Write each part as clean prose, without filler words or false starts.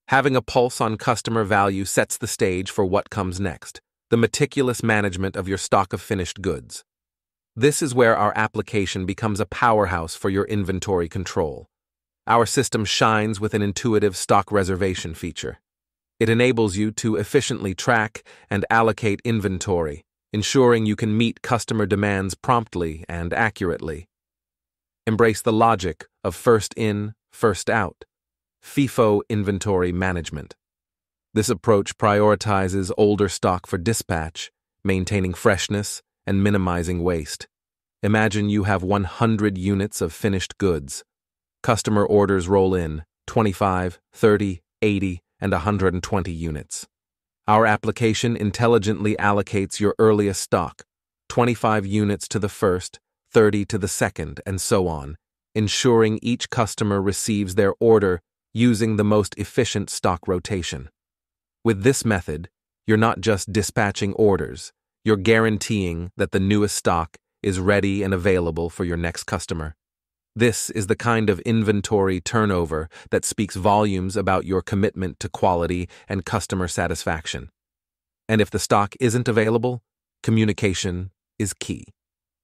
Having a pulse on customer value sets the stage for what comes next, the meticulous management of your stock of finished goods. This is where our application becomes a powerhouse for your inventory control. Our system shines with an intuitive stock reservation feature. It enables you to efficiently track and allocate inventory, ensuring you can meet customer demands promptly and accurately. Embrace the logic of first in, first out. FIFO inventory management. This approach prioritizes older stock for dispatch, maintaining freshness and minimizing waste. Imagine you have 100 units of finished goods. Customer orders roll in 25, 30, 80, and 120 units. Our application intelligently allocates your earliest stock, 25 units to the first, 30 to the second, and so on, ensuring each customer receives their order using the most efficient stock rotation. With this method, you're not just dispatching orders, you're guaranteeing that the newest stock is ready and available for your next customer. This is the kind of inventory turnover that speaks volumes about your commitment to quality and customer satisfaction. And if the stock isn't available, communication is key.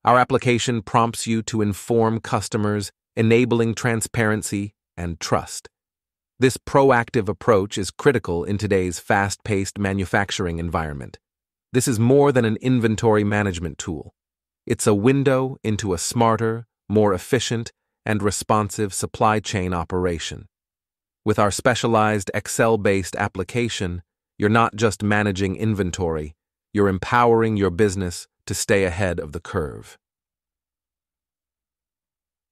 Our application prompts you to inform customers, enabling transparency and trust. This proactive approach is critical in today's fast-paced manufacturing environment. This is more than an inventory management tool. It's a window into a smarter, more efficient, and responsive supply chain operation. With our specialized Excel-based application, you're not just managing inventory, you're empowering your business to stay ahead of the curve.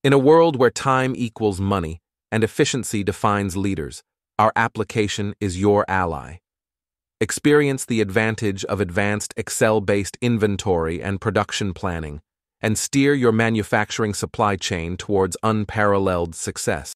In a world where time equals money and efficiency defines leaders, our application is your ally. Experience the advantage of advanced Excel-based inventory and production planning, and steer your manufacturing supply chain towards unparalleled success.